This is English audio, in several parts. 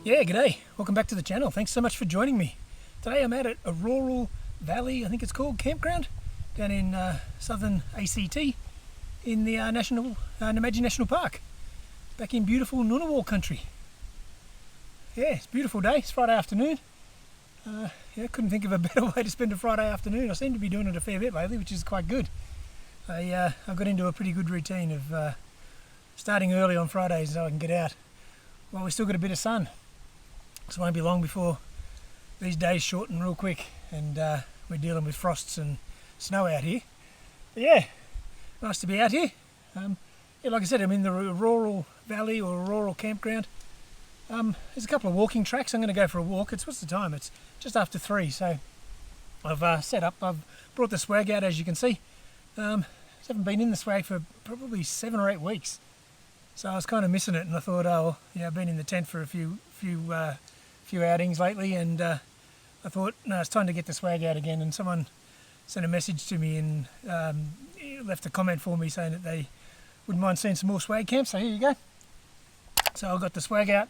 Yeah, g'day. Welcome back to the channel. Thanks so much for joining me. Today I'm out at Aurora Valley, I think it's called, campground down in southern ACT in the Namadgi National Park, back in beautiful Ngunnawal country. Yeah, it's a beautiful day. It's Friday afternoon. Yeah, couldn't think of a better way to spend a Friday afternoon. I seem to be doing it a fair bit lately, which is quite good. I got into a pretty good routine of starting early on Fridays so I can get out while we've still got a bit of sun. So it won't be long before these days shorten real quick and we're dealing with frosts and snow out here. But yeah, nice to be out here. Yeah, like I said, I'm in the Aurora Valley or Aurora campground. There's a couple of walking tracks. I'm going to go for a walk. What's the time? It's just after 3, so I've set up. I've brought the swag out, as you can see. Haven't been in the swag for probably 7 or 8 weeks. So I was kind of missing it, and I thought, oh, yeah, I've been in the tent for a few outings lately, and I thought, no, it's time to get the swag out again. And someone sent a message to me and left a comment for me saying that they wouldn't mind seeing some more swag camps. So here you go. So I got the swag out.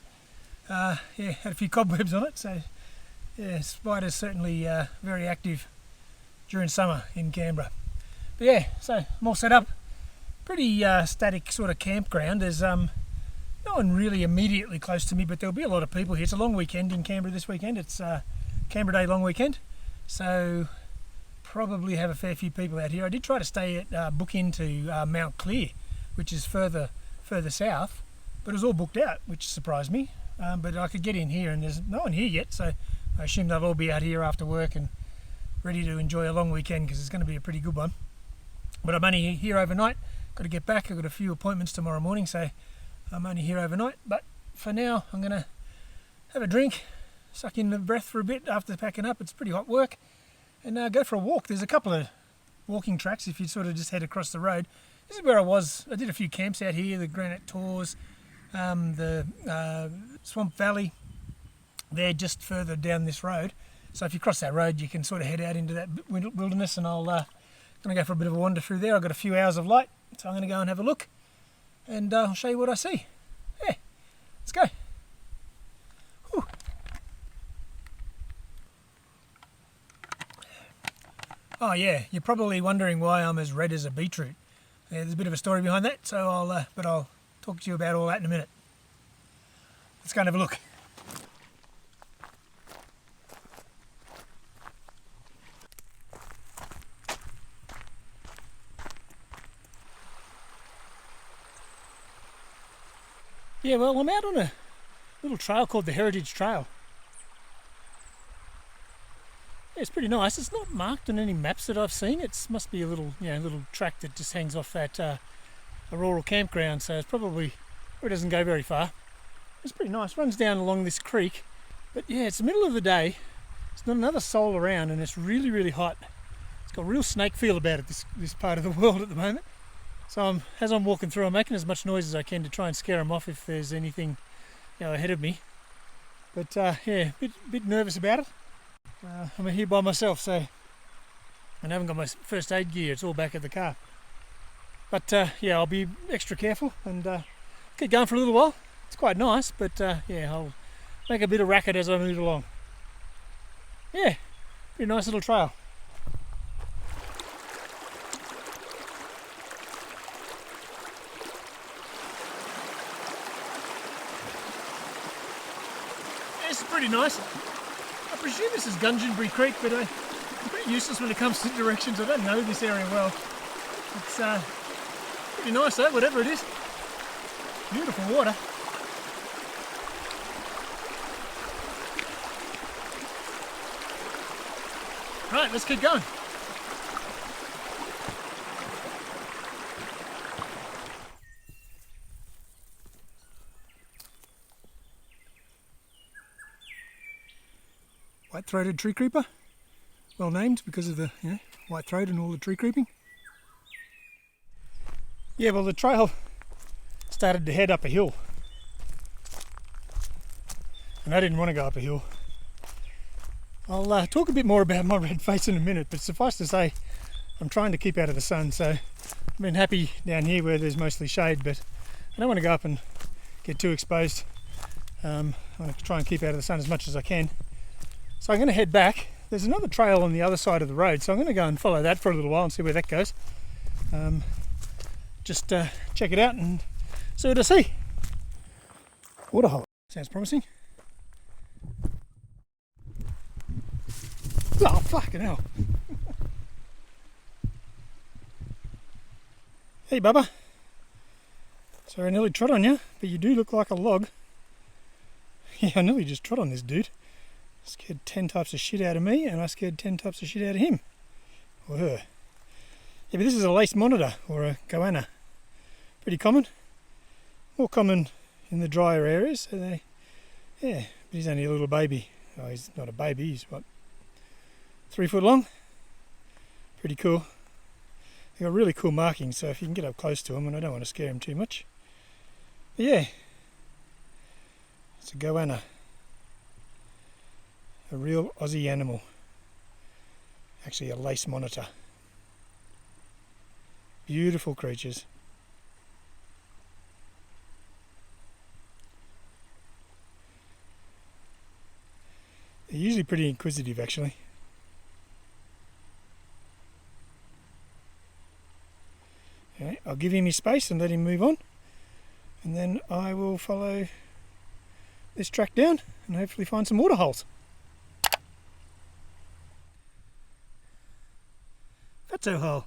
Yeah, had a few cobwebs on it. So yeah, spiders certainly very active during summer in Canberra. But yeah, so I'm all set up. Pretty static sort of campground. There's no one really immediately close to me, but there'll be a lot of people here. It's a long weekend in Canberra this weekend. It's Canberra Day long weekend, so probably have a fair few people out here. I did try to stay at book into Mount Clear, which is further south, but it was all booked out, which surprised me. But I could get in here, and there's no one here yet, so I assume they'll all be out here after work and ready to enjoy a long weekend because it's going to be a pretty good one. But I'm only here overnight. Got to get back. I've got a few appointments tomorrow morning, so I'm only here overnight. But for now, I'm going to have a drink, suck in the breath for a bit after packing up. It's pretty hot work, and go for a walk. There's a couple of walking tracks if you sort of just head across the road. This is where I was. I did a few camps out here, the Granite Tours, the Swamp Valley. They're just further down this road. So if you cross that road, you can sort of head out into that wilderness, and I'll going to go for a bit of a wander through there. I've got a few hours of light, so I'm going to go and have a look, and I'll show you what I see. Yeah, let's go. Whew. Oh yeah, you're probably wondering why I'm as red as a beetroot. Yeah, there's a bit of a story behind that, so I'll talk to you about all that in a minute. Let's go and have a look. Yeah, well, I'm out on a little trail called the Heritage Trail. Yeah, it's pretty nice. It's not marked on any maps that I've seen. It must be a little, little track that just hangs off that Aurora campground. So it probably doesn't go very far. It's pretty nice. Runs down along this creek. But yeah, it's the middle of the day. There's not another soul around, and it's really, really hot. It's got a real snake feel about it, this part of the world at the moment. So as I'm walking through, I'm making as much noise as I can to try and scare them off if there's anything ahead of me. But yeah, a bit nervous about it. I'm here by myself, so I haven't got my first aid gear. It's all back at the car. But yeah, I'll be extra careful and keep going for a little while. It's quite nice, but yeah, I'll make a bit of racket as I move along. Yeah, pretty nice little trail. This is pretty nice. I presume this is Gunjanbury Creek, but I'm pretty useless when it comes to directions. I don't know this area well. It's pretty nice though, whatever it is. Beautiful water. Right, let's keep going. white-throated tree creeper. Well named because of the white throat and all the tree creeping. Yeah, well the trail started to head up a hill. And I didn't want to go up a hill. I'll talk a bit more about my red face in a minute, but suffice to say, I'm trying to keep out of the sun, so I've been happy down here where there's mostly shade, but I don't want to go up and get too exposed. I want to try and keep out of the sun as much as I can. So I'm going to head back. There's another trail on the other side of the road, so I'm going to go and follow that for a little while and see where that goes. Just check it out and see what I see. Waterhole. Sounds promising. Oh, fucking hell. Hey, Bubba. Sorry I nearly trod on you, but you do look like a log. Yeah, I nearly just trod on this dude. Scared 10 types of shit out of me, and I scared 10 types of shit out of him. Or her. Yeah, but this is a lace monitor, or a goanna. Pretty common. More common in the drier areas. So yeah, but he's only a little baby. Oh, he's not a baby, he's what, 3 foot long? Pretty cool. They've got really cool markings, so if you can get up close to him, and I don't want to scare him too much. But yeah, it's a goanna. A real Aussie animal. Actually a lace monitor. Beautiful creatures. They're usually pretty inquisitive actually. Okay, I'll give him his space and let him move on, and then I will follow this track down and hopefully find some waterholes. Fatso hole.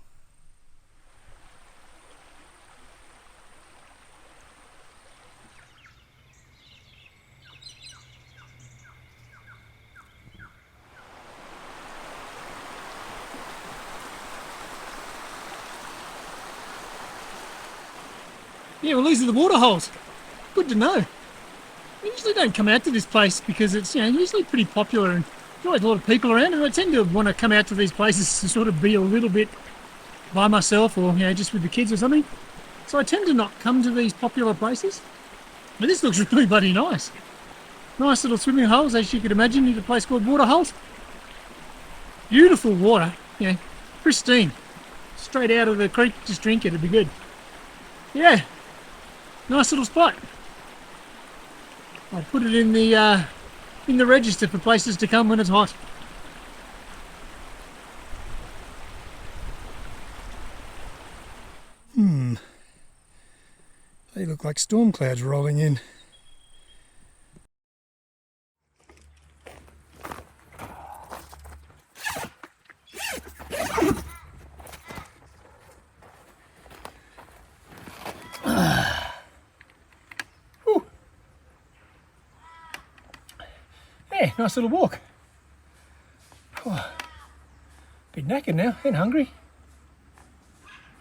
Yeah, well these are the waterholes. Good to know. I usually don't come out to this place because it's usually pretty popular and there's always a lot of people around, and I tend to want to come out to these places to sort of be a little bit by myself or just with the kids or something. So I tend to not come to these popular places. But this looks really bloody nice. Nice little swimming holes, as you could imagine, in a place called Waterholes. Beautiful water, pristine. Straight out of the creek, just drink it, it'd be good. Yeah, nice little spot. I'll put it in the register for places to come when it's hot. They look like storm clouds rolling in. Yeah, nice little walk. Oh, bit knackered now and hungry.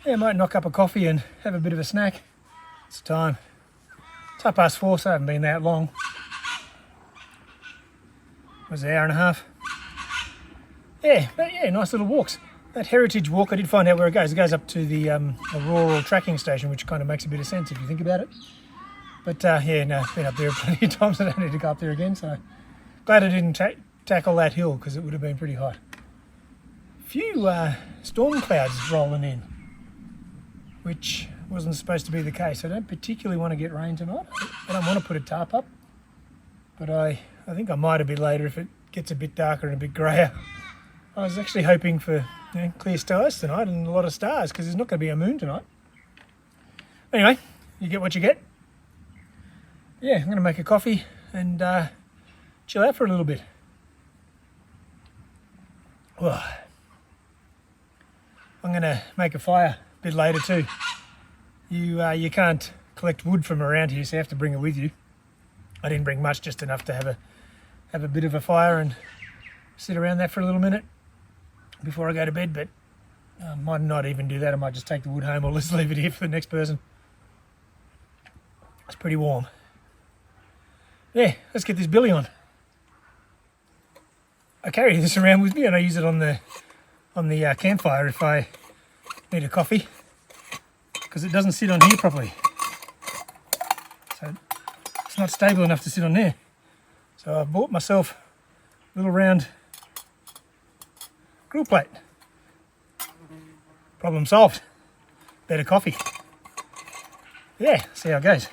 Yeah, I might knock up a coffee and have a bit of a snack. It's time. It's 4:30, so I haven't been that long. It was an hour and a half. Yeah, but yeah, nice little walks. That heritage walk, I did find out where it goes. It goes up to the a rural tracking station, which kind of makes a bit of sense if you think about it. But yeah, no, I've been up there plenty of times. I don't need to go up there again, so glad I didn't tackle that hill because it would have been pretty hot. A few storm clouds rolling in, which wasn't supposed to be the case. I don't particularly want to get rain tonight. I don't want to put a tarp up, but I think I might a bit later if it gets a bit darker and a bit greyer. I was actually hoping for clear skies tonight and a lot of stars because there's not going to be a moon tonight. Anyway, you get what you get. Yeah, I'm going to make a coffee and chill out for a little bit. Oh. I'm going to make a fire a bit later too. You can't collect wood from around here, so you have to bring it with you. I didn't bring much, just enough to have a bit of a fire and sit around that for a little minute before I go to bed, but I might not even do that. I might just take the wood home or let's leave it here for the next person. It's pretty warm. Yeah, let's get this billy on. I carry this around with me, and I use it on the campfire if I need a coffee, because it doesn't sit on here properly. So it's not stable enough to sit on there. So I've bought myself a little round grill plate. Problem solved. Better coffee. Yeah, see how it goes.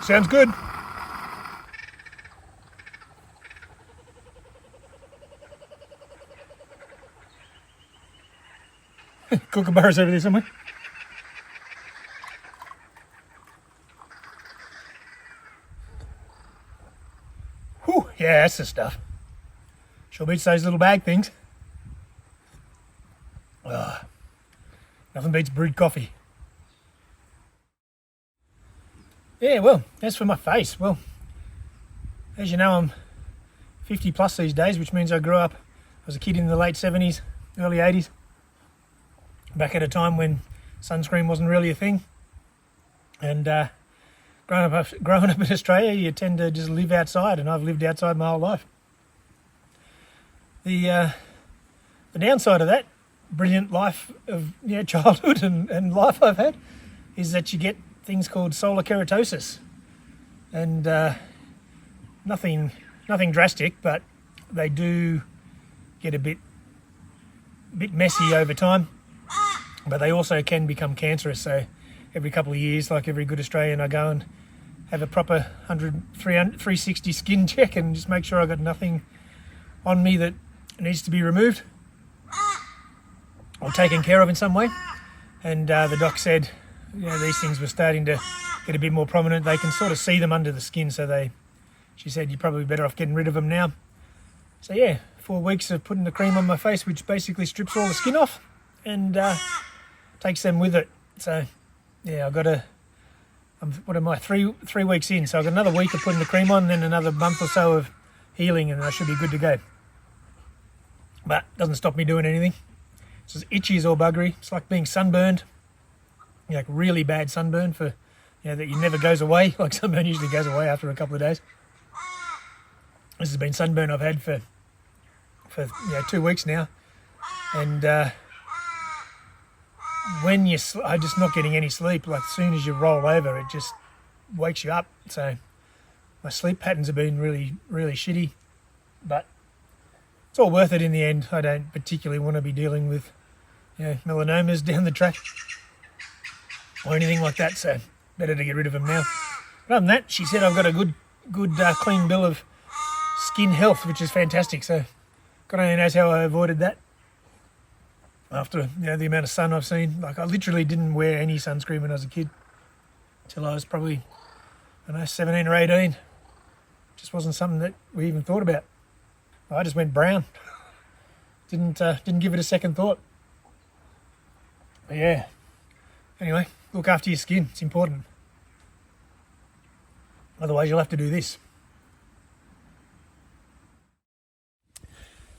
Sounds good. Kookaburras over there somewhere. Whew, yeah, that's the stuff. Sure beats those little bag things. Nothing beats brewed coffee. Yeah, well, as for my face, well, as you know, I'm 50 plus these days, which means I grew up, I was a kid in the late 70s, early 80s, back at a time when sunscreen wasn't really a thing. And growing up in Australia, you tend to just live outside, and I've lived outside my whole life. The downside of that brilliant life of childhood and life I've had is that you get things called solar keratosis, and nothing drastic, but they do get a bit messy over time, but they also can become cancerous. So every couple of years, like every good Australian, I go and have a proper 360 skin check and just make sure I've got nothing on me that needs to be removed or taken care of in some way. And the doc said, these things were starting to get a bit more prominent. They can sort of see them under the skin, so she said you're probably better off getting rid of them now. So yeah, 4 weeks of putting the cream on my face, which basically strips all the skin off and takes them with it. So yeah, what am I, three weeks in, so I've got another week of putting the cream on, then another month or so of healing, and I should be good to go. But it doesn't stop me doing anything. It's as itchy as all buggery. It's like being sunburned. Like really bad sunburn that never goes away. Like sunburn usually goes away after a couple of days. This has been sunburn I've had for 2 weeks now, and when I'm just not getting any sleep. Like as soon as you roll over, it just wakes you up. So my sleep patterns have been really, really shitty, but it's all worth it in the end. I don't particularly want to be dealing with melanomas down the track or anything like that, so better to get rid of them now. But other than that, she said I've got a good clean bill of skin health, which is fantastic. So God only knows how I avoided that after the amount of sun I've seen. Like I literally didn't wear any sunscreen when I was a kid till I was probably 17 or 18. Just wasn't something that we even thought about. I just went brown. Didn't give it a second thought. But yeah. Anyway, look after your skin. It's important. Otherwise, you'll have to do this.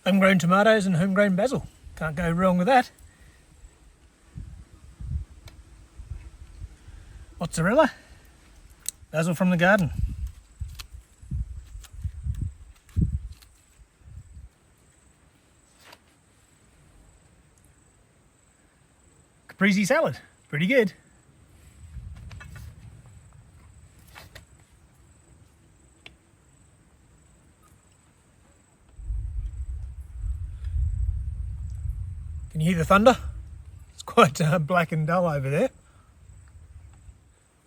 Homegrown tomatoes and homegrown basil. Can't go wrong with that. Mozzarella. Basil from the garden. Caprese salad. Pretty good. Can you hear the thunder? It's quite black and dull over there.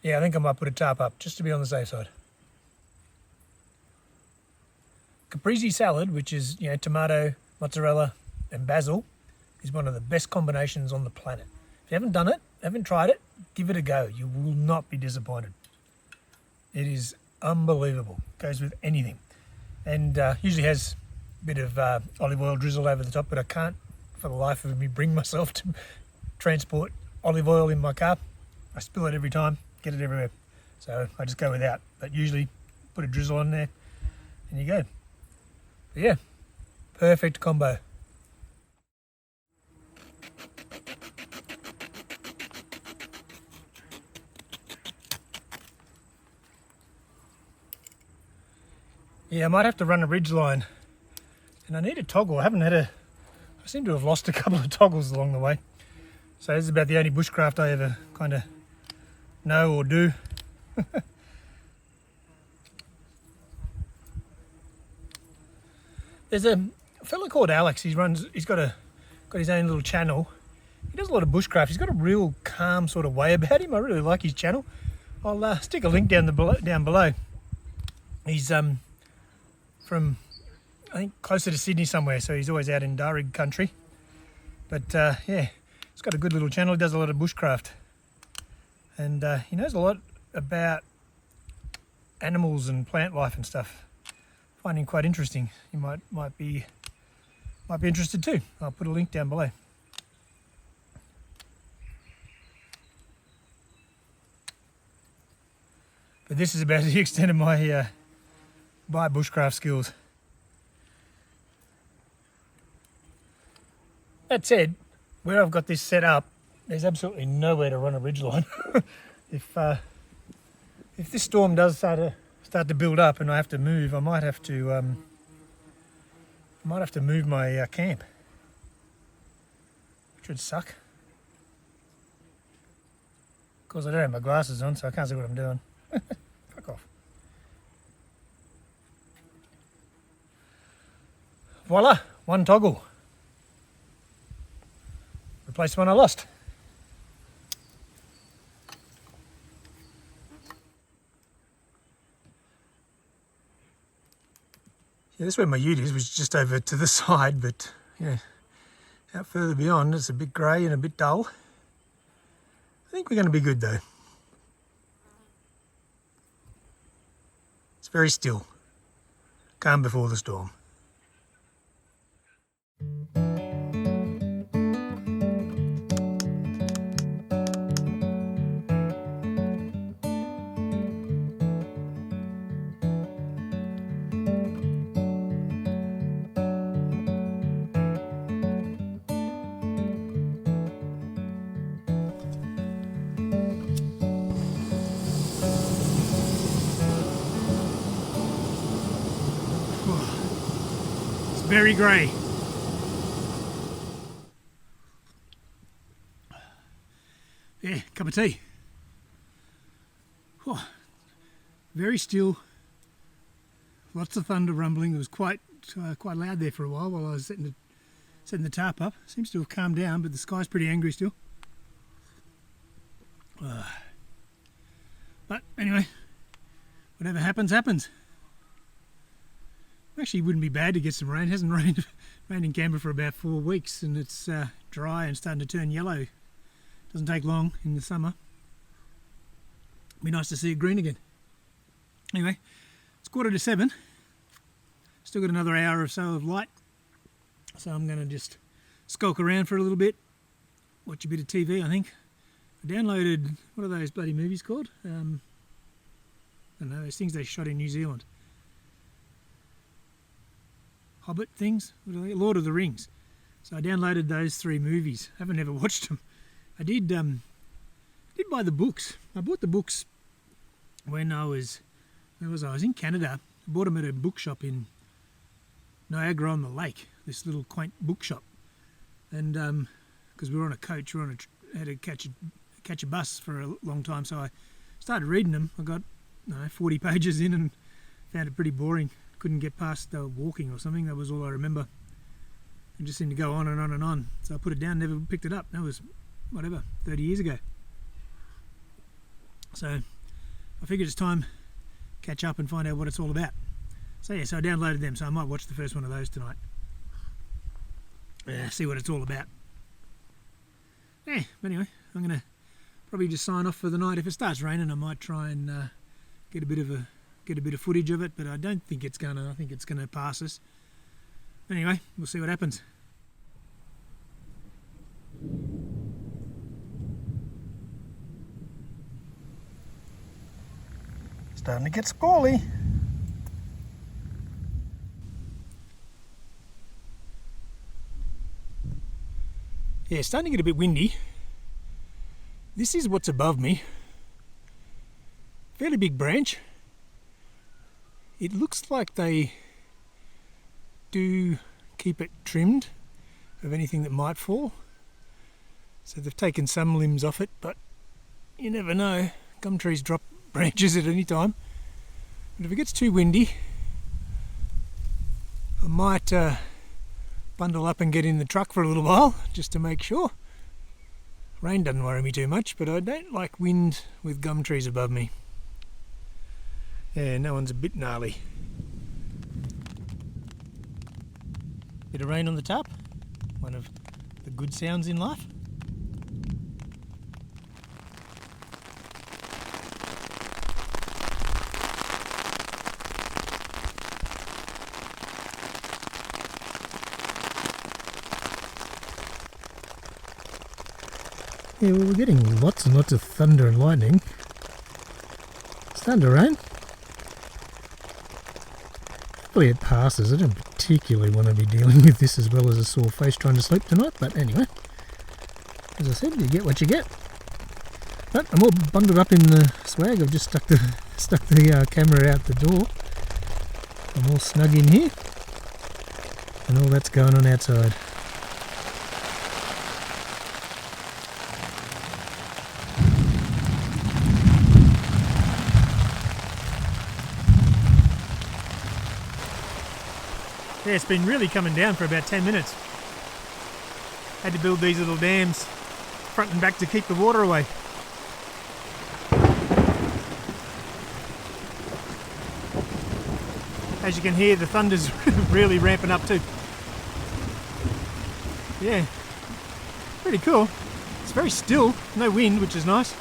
Yeah, I think I might put a tarp up just to be on the safe side. Caprese salad, which is tomato, mozzarella and basil, is one of the best combinations on the planet. If you haven't done it, haven't tried it, give it a go. You will not be disappointed. It is unbelievable. Goes with anything. And usually has a bit of olive oil drizzled over the top, but I can't for the life of me bring myself to transport olive oil in my car. I spill it every time, get it everywhere. So I just go without, but usually put a drizzle on there and you go. But yeah, perfect combo. Yeah, I might have to run a ridge line, and I need a toggle. I seem to have lost a couple of toggles along the way. So this is about the only bushcraft I ever kind of know or do. There's a fella called Alex. He's got his own little channel. He does a lot of bushcraft. He's got a real calm sort of way about him. I really like his channel. I'll stick a link down below. He's from, I think, closer to Sydney somewhere, so he's always out in Starry country. But yeah, he's got a good little channel. He does a lot of bushcraft, and he knows a lot about animals and plant life and stuff. I find him quite interesting. You might be interested too. I'll put a link down below. But this is about the extent of my bushcraft skills. That said, where I've got this set up, there's absolutely nowhere to run a ridgeline. If this storm does start to build up and I have to move, I might have to move my camp, which would suck. Of course, I don't have my glasses on, so I can't see what I'm doing. Fuck off. Voila, one toggle. Replace one I lost. Yeah, that's where my ute is, which is just over to the side, but yeah, out further beyond it's a bit grey and a bit dull. I think we're going to be good though. It's very still. Calm before the storm. Very grey. Yeah, cup of tea. Whew. Very still. Lots of thunder rumbling. It was quite loud there for a while I was setting the tarp up. Seems to have calmed down, but the sky's pretty angry still. But anyway, whatever happens, happens. Actually, wouldn't be bad to get some rain. It hasn't rained in Canberra for about 4 weeks, and it's dry and starting to turn yellow. Doesn't take long in the summer. Be nice to see it green again. Anyway, it's 6:45. Still got another hour or so of light, so I'm going to just skulk around for a little bit, watch a bit of TV. I think I downloaded, what are those bloody movies called? I don't know, those things they shot in New Zealand. Hobbit things? What are they? Lord of the Rings. So I downloaded those 3 movies. I haven't ever watched them. I did buy the books. I bought the books when I was in Canada. I bought them at a bookshop in Niagara on the Lake, this little quaint bookshop. And because we were on a coach, had to catch a bus for a long time, so I started reading them. I got 40 pages in and found it pretty boring. Couldn't get past the walking or something. That was all I remember. It just seemed to go on and on and on. So I put it down, never picked it up. That was, 30 years ago. So I figured it's time to catch up and find out what it's all about. So yeah, so I downloaded them. So I might watch the first one of those tonight. See what it's all about. Yeah, but anyway, I'm going to probably just sign off for the night. If it starts raining, I might try and get a bit of a get a bit of footage of it, but I don't think it's gonna. I think it's gonna pass us. Anyway, we'll see what happens. Starting to get squally. Yeah, it's starting to get a bit windy. This is what's above me. Fairly big branch. It looks like they do keep it trimmed of anything that might fall. So they've taken some limbs off it, but you never know. Gum trees drop branches at any time. But if it gets too windy, I might bundle up and get in the truck for a little while just to make sure. Rain doesn't worry me too much, but I don't like wind with gum trees above me. Yeah, no one's a bit gnarly. Bit of rain on the tarp, one of the good sounds in life. Yeah, well, we're getting lots and lots of thunder and lightning. It's starting to rain. Hopefully it passes. I don't particularly want to be dealing with this as well as a sore face trying to sleep tonight, but anyway, as I said, you get what you get. But I'm all bundled up in the swag. I've just stuck the camera out the door. I'm all snug in here, and all that's going on outside. Yeah, it's been really coming down for about 10 minutes. Had to build these little dams front and back to keep the water away. As you can hear, the thunder's really ramping up too. Yeah, pretty cool. It's very still, no wind, which is nice.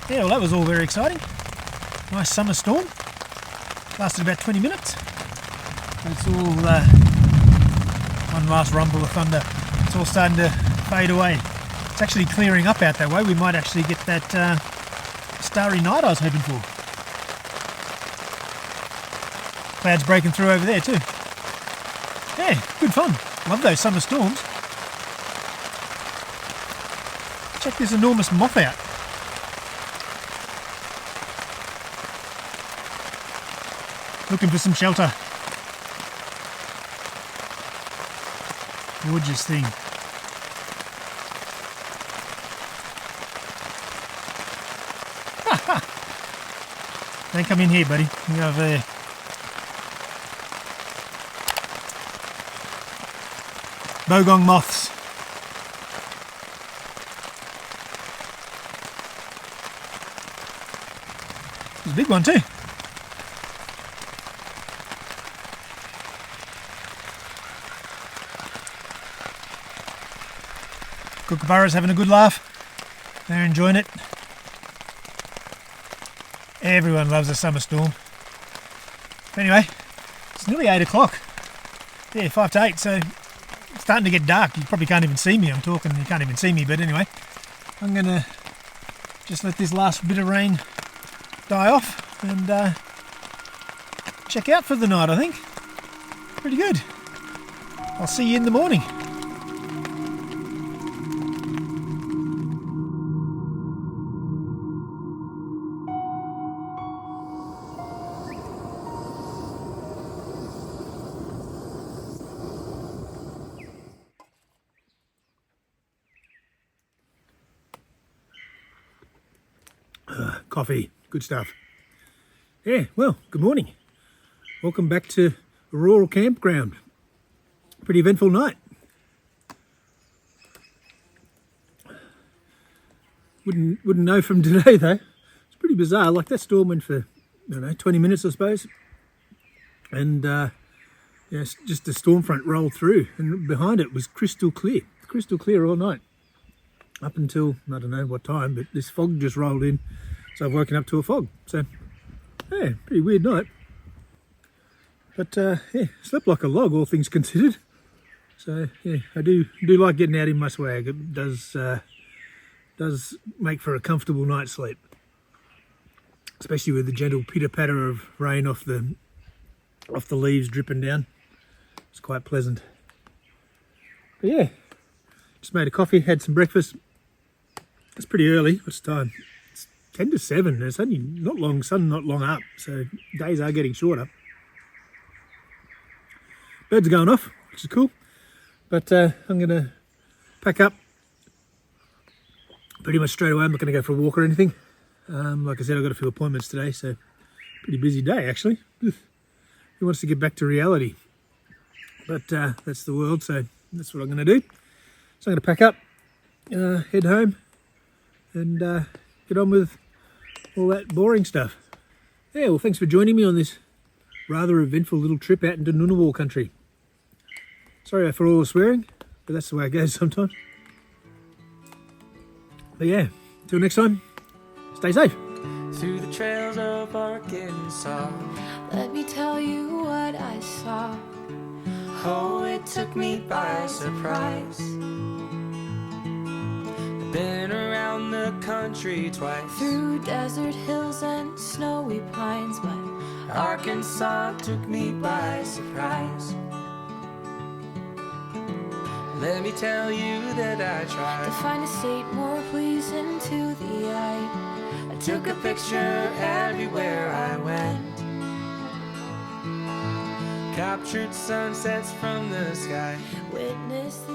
Yeah, well, that was all very exciting. Nice summer storm. Lasted about 20 minutes. It's all one last rumble of thunder. It's all starting to fade away. It's actually clearing up out that way. We might actually get that starry night I was hoping for. Clouds breaking through over there too. Yeah, good fun. Love those summer storms. Check this enormous moth out. Looking for some shelter. Gorgeous thing. Don't come in here, buddy. You go over there. Bogong moths. There's a big one too. Kookaburra's having a good laugh. They're enjoying it. Everyone loves a summer storm. Anyway, it's nearly 8 o'clock. Yeah, 5 to 8, so it's starting to get dark. You probably can't even see me. I'm talking, you can't even see me, but anyway. I'm going to just let this last bit of rain die off and check out for the night, I think. Pretty good. I'll see you in the morning. Coffee, good stuff. Yeah, well, good morning. Welcome back to a rural campground. Pretty eventful night. Wouldn't know from today though. It's pretty bizarre. Like that storm went for don't know, 20 minutes I suppose, and yes, just a storm front rolled through, and behind it was crystal clear all night, up until I don't know what time, but this fog just rolled in, so I've woken up to a fog. So yeah, pretty weird night, but yeah, slept like a log, all things considered. So yeah, I do like getting out in my swag. It does make for a comfortable night's sleep, especially with the gentle pitter patter of rain off the leaves dripping down. It's quite pleasant. But yeah, just made a coffee, had some breakfast. It's pretty early. What's the time? It's 10 to 7. It's only not long, sun not long up, so days are getting shorter. Birds are going off, which is cool. But I'm going to pack up pretty much straight away. I'm not going to go for a walk or anything. Like I said, I've got a few appointments today, so pretty busy day actually. Who wants to get back to reality? But that's the world, so that's what I'm going to do. So I'm going to pack up, head home, and get on with all that boring stuff. Yeah, well, thanks for joining me on this rather eventful little trip out into Ngunnawal country. Sorry for all the swearing, but that's the way it goes sometimes. But yeah, until next time, stay safe. Through the trails of Arkansas, let me tell you what I saw. Oh, it took me by surprise. I've been around the country twice, through desert hills and snowy pines, but Arkansas took me by surprise. Let me tell you that I tried to find a state more pleasing to the eye. I took a picture everywhere I went, captured sunsets from the sky, witnessed the